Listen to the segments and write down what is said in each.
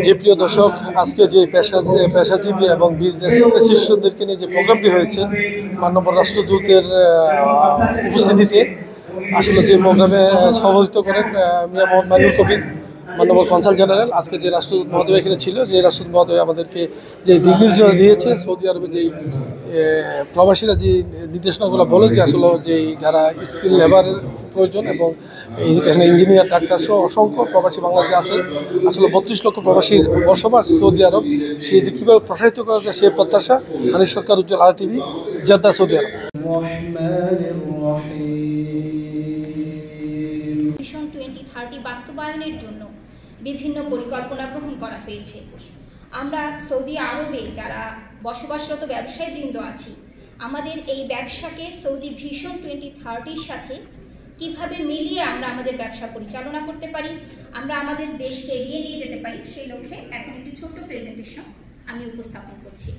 যে প্রিয় দর্শক, আজকে যে পেশাজীবী এবং বিজনেস অ্যাসোসিয়েশনদেরকে নিয়ে যে প্রোগ্রামটি হয়েছে মাননীয় রাষ্ট্রদূতের উপস্থিতিতে, আসলে যে প্রোগ্রামে সভাপতিত্ব করেন মিয়া মোহাম্মদ মাইনুল কবির মাননীয় কনসাল জেনারেল। আজকে যে রাষ্ট্রদূত মহোদয় এখানে ছিল, যে রাষ্ট্রদূত মহোদয় আমাদেরকে যে দিক নির্দেশনা দিয়েছে, সৌদি আরবে যেই প্রবাসীরা যে নির্দেশনাগুলো বলেছে, আসলে যেই যারা স্কিল লেবারের প্রয়োজন এবং এখানে ইঞ্জিনিয়ার, ডাক্তার সহ অসংখ্য প্রবাসী বাংলাদেশে আছে। আসলে 32 লক্ষ প্রবাসীর বসবাস সৌদি আরব, সেটি কীভাবে প্রসারিত করা যায় সেই প্রত্যাশা হানিফ সরকার, উজ্জ্বল, আর টিভি, জেদ্দা, সৌদি আরব। ভিশন 2030 বাস্তবায়নের জন্য বিভিন্ন পরিকল্পনা গ্রহণ করা হয়েছে। আমরা সৌদি আরবে যারা বসবাসরত ব্যবসায়ীবৃন্দ আছি, আমাদের এই ব্যবসাকে সৌদি ভিশন 2030 সাথে কিভাবে মিলিয়ে আমরা আমাদের ব্যবসা পরিচালনা করতে পারি, আমরা আমাদের দেশকে এগিয়ে নিয়ে যেতে পারি, সেই লক্ষ্যে এখন একটি ছোট্ট প্রেজেন্টেশন আমি উপস্থাপন করছি।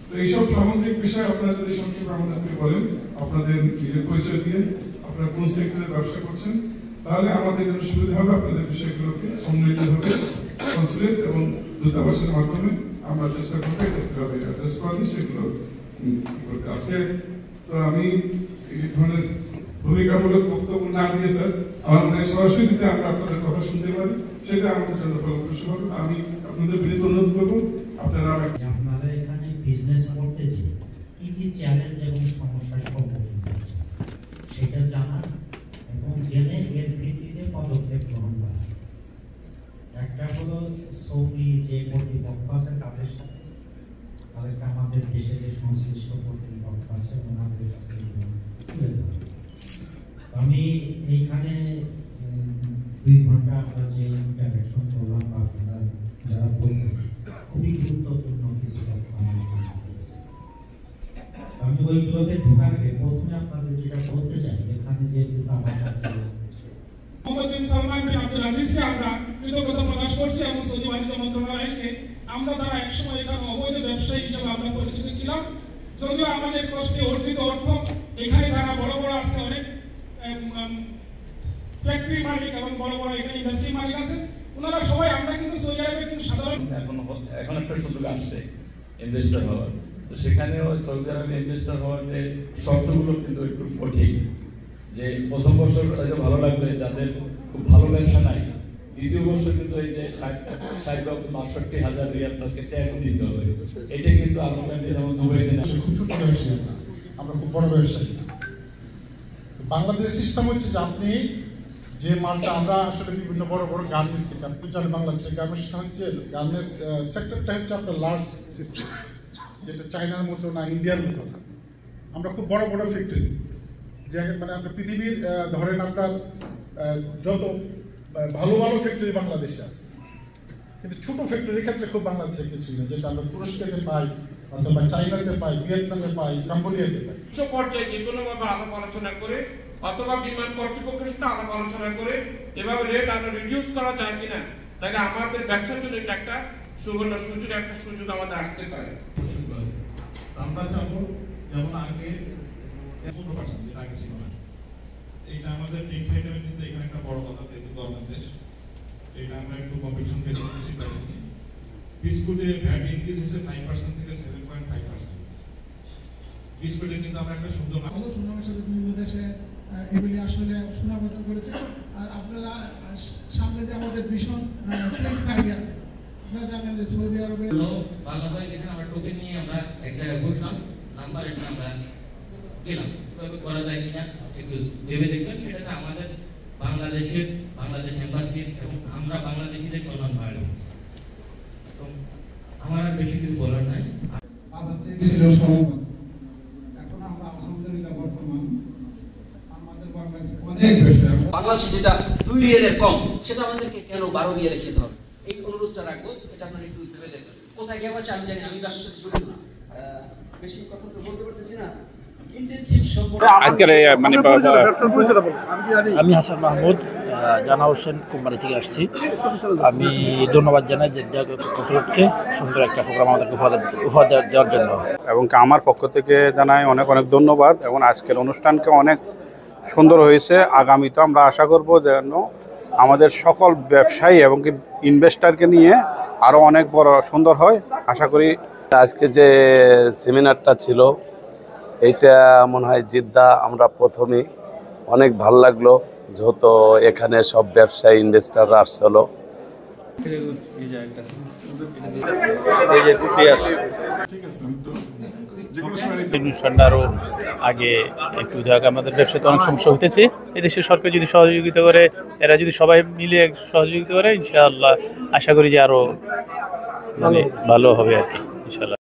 তো এইসব সামগ্রিক বিষয় আপনারা যদি সংক্ষেপে আমাদেরকে বলেন, আপনাদের নিজের পরিচয় দিয়ে আপনারা কোন সেক্টরে ব্যবসা করছেন, তাহলে আমাদের জন্য সুবিধা হবে আপনাদের বিষয়গুলোকে সম্মিলিতভাবে কনসুলেট এবং দূতাবাসের মাধ্যমে আমরা চেষ্টা করবো কিভাবে অ্যাড্রেস করি সেগুলো করতে। আজকে তো আমি এই ধরনের ভূমিকামূলক বক্তব্য না দিয়ে স্যার আমার মনে সরাসরি যদি আমরা আপনাদের কথা শুনতে পারি, সেটা আমাদের জন্য ফলপ্রসূ হবে। আমি আপনাদের বিনীত অনুরোধ করবো আপনারা এখানে বিজনেস করতে যে কি কি চ্যালেঞ্জ এবং সমস্যার সম্মুখীন হচ্ছে সেটা জানা এবং জেনে এর ভিত্তিতে পদক্ষেপ গ্রহণ করা। একটা হলো সৌদি যে কর্তৃপক্ষ আছে তাদের সাথে তাদেরকে আমাদের দেশে যে সংশ্লিষ্ট কর্তৃপক্ষ আছে ওনাদের কাছে তুলে দেওয়া। আমি এইখানে 2 ঘন্টা আমরা যে ইন্টারাকশন করলাম বা আপনারা যারা বলবেন, খুবই গুরুত্বপূর্ণ কিছু কথা আমি ওইগুলোতে ঢোকার আগে প্রথমে আপনাদের যেটা বলতে চাই, এখানে যে আমার কাছে মোহাম্মদ বিন সালমান বিন আব্দুল আজিজকে আমরা কৃতজ্ঞতা প্রকাশ করছি এবং সৌদি বাণিজ্য মন্ত্রণালয়কে আমরা তারা একসময় এখানে অবৈধ ব্যবসায়ী হিসেবে আমরা পরিচিত ছিলাম, যদিও আমাদের কষ্টে অর্জিত অর্থ এখানে যারা বড় বড় আছে অনেক ফ্যাক্টরি মালিক এবং বড় বড় এখানে ইন্ডাস্ট্রি মালিক আছে, ওনারা সবাই আমরা কিন্তু সৌদি আরবে কিন্তু সাধারণ এখন একটা সুযোগ আসছে ইনভেস্টর হওয়ার। তো সেখানেও সৌদি আরবে ইনভেস্টর হওয়ার যে শর্তগুলো কিন্তু একটু কঠিন। যে প্রথম বছর হয়তো ভালো লাগবে যাদের খুব ভালো ব্যবসা নাই, দ্বিতীয় বছর কিন্তু এই যে 60,62,000 রিয়াল তাকে ট্যাক্স দিতে হবে। এটা কিন্তু আরব ব্যাংকে যেমন দুবাইতে না, খুব ছোট ব্যবসায়ী, আমরা খুব বড় ব্যবসায়ী। বাংলাদেশের সিস্টেম হচ্ছে যে আপনি যে মালটা আমরা আসলে বিভিন্ন বড় বড় গার্মেন্টস থেকে আপনি জানেন, বাংলাদেশের গার্মেন্টসটা হচ্ছে গার্মেন্টস সেক্টরটা হচ্ছে আপনার লার্জ সিস্টেম, যেটা চায়নার মতো না, ইন্ডিয়ার মতো না। আমরা খুব বড় বড় ফ্যাক্টরি, যে মানে আপনার পৃথিবীর ধরেন আপনার যত ভালো ভালো ফ্যাক্টরি বাংলাদেশে আছে, কিন্তু ছোট ফ্যাক্টরির ক্ষেত্রে খুব বাংলাদেশে কিছুই না, যেটা আমরা তুরস্কে পাই অথবা চাইনাতে পাই, ভিয়েতনামে পাই, কাম্বোডিয়াতে পাই। উচ্চ পর্যায়ে যে কোনোভাবে আলাপ আলোচনা করে অথবা বিমান কর্তৃপক্ষের সাথে আলাপ আলোচনা করে এভাবে রেট আরো রিডিউস করা যায় কিনা, তাহলে আমাদের ব্যবসার জন্য এটা একটা সুবর্ণ সুযোগ, একটা সুযোগ আমাদের আসতে পারে। আমরা যাবো যেমন আগে 15% যেটা আগে ছিল না, এইটা আমাদের টেক সেক্টরে কিন্তু এখানে একটা বড় কথা, যেহেতু গভর্নমেন্ট দেশ, এটা আমরা একটু কম্পিটিশন বেশি পাইছি। বিস্কুটে ভ্যাট ইনক্রিজ হয়েছে 5% থেকে 7.5%। বিস্কুটে কিন্তু আমরা একটা সুন্দর ভালো সুনামের সাথে বিভিন্ন দেশে এগুলি আসলে সুনামটা করেছে। আর আপনারা সামনে যে আমাদের ভিশন 2030 আছে, আপনারা জানেন যে সৌদি আরবে ভালোভাবে যেখানে আমরা টোকেন নিয়ে আমরা এক জায়গায় বসলাম, নাম্বার এটা আমরা গেলাম, কিভাবে করা যায় কিনা একটু ভেবে দেখবেন। সেটাতে আমাদের বাংলাদেশ এম্বাসির এবং আমরা বাংলাদেশিদের সম্মান বাড়বে। তো আমার আর বেশি কিছু বলার নাই। ছিল সহমত, এখন আমরা আলহামদুলিল্লাহ বর্তমান আমাদের বাংলাদেশে অনেক ব্যবসা, বাংলাদেশে যেটা 2 রিয়ালের কম সেটা আমাদেরকে কেন 12 রিয়ালে খেতে হবে, এই অনুরোধটা রাখবো। এটা আপনারা একটু ভেবে দেখবেন। কোথায় গিয়ে আছে আমি জানি, আমি ব্যবসার সাথে জড়িত না, বেশি কথা তো বলতে পারতেছি না। আমি হাসান মাহমুদ, জানা হোসেন কোম্পানি থেকে আসছি। আমি ধন্যবাদ জানাই যে কর্তৃপক্ষকে সুন্দর একটা প্রোগ্রাম আমাদেরকে উপহার দেওয়ার জন্য, এবং আমার পক্ষ থেকে জানাই অনেক অনেক ধন্যবাদ এবং আজকের অনুষ্ঠানকে অনেক সুন্দর হয়েছে। আগামীতে আমরা আশা করব যেন আমাদের সকল ব্যবসায়ী এবং কি ইনভেস্টরকে নিয়ে আরও অনেক বড় সুন্দর হয় আশা করি। আজকে যে সেমিনারটা ছিল এইটা মনে হয় জিদ্দা আমরা প্রথমেই অনেক ভালো লাগলো, যেহেতু এখানে সব ব্যবসায়ী ইনভেস্টাররা আসছিল। অনুষ্ঠানটা আরও আগে একটু যাক, আমাদের ব্যবসাতে অনেক সমস্যা হইতেছে। এদেশের সরকার যদি সহযোগিতা করে, এরা যদি সবাই মিলে সহযোগিতা করে, ইনশাআল্লাহ আশা করি যে আরও মানে ভালো হবে আর কি ইনশাআল্লাহ।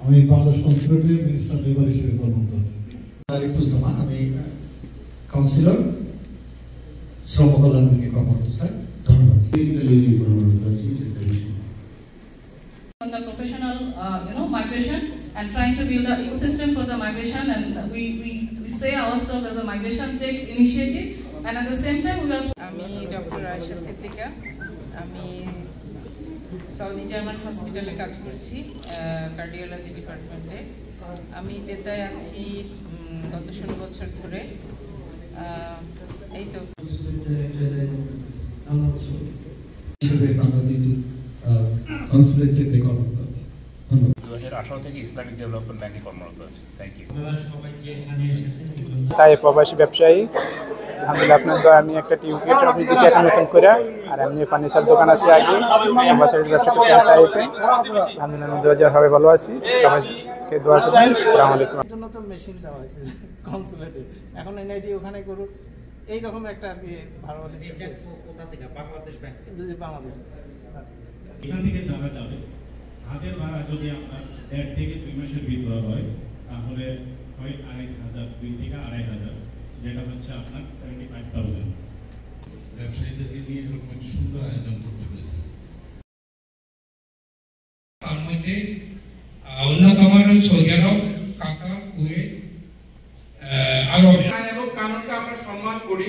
আমি বাংলাদেশ কনসুলেটে মিনিস্টার লেবার হিসেবে কর্মরত আছি। আমি কাউন্সিলর শ্রম কল্যাণ বিভাগে কর্মরত স্যার। ধন্যবাদ। On the professional, migration and trying to build an ecosystem for the migration, and we say ourselves as a migration tech initiative, and at the same time we are. আমি doctor Ayesha Siddika, আমি Saudi German হসপিটালে কাজ করছি cardiology ডিপার্টমেন্টে। আমি জেদ্দায় আছি গত 16 বছর ধরে। এই তো থেকে ইসলামিক ডেভেলপমেন্ট ব্যাংকে কর্মরত আছে। Thank you. তাই প্রবাসী ব্যবসায়ী আলহামদুলিল্লাহ আপনার তো আমি একটা টিউবগেট অফিস দিয়েছি এখন নতুন করে, আর এমনি ফার্নিচার দোকান আছে আগে সবার সাইডের ব্যবসা করতে তাইপে আলহামদুলিল্লাহ 2000 হবে ভালো আছি। সবাইকে দোয়া করবেন। আসসালামু আলাইকুম। জন্য তো মেশিন দেওয়া হয়েছে কনসুলেটে, এখন এনআইডি ওখানে করুক এইরকম একটা আর কি ভালো বাংলাদেশ ব্যাংক বাংলাদেশ এখান থেকে জানা যাবে হাতের ভাড়া যদি আপনার 1.5 থেকে 2 মাসের ভিতরে হয় তাহলে হয় 2,500 2 থেকে 2,500, যেটা হচ্ছে আপনার 75,000। ব্যবসায়ীদেরকে নিয়ে এরকম একটি সুন্দর আয়োজন করতে পেরেছে। তার মধ্যে অন্যতম সৌদি আরব, কাতার, কুয়েত, আরব এবং কানুনকে আমরা সম্মান করি।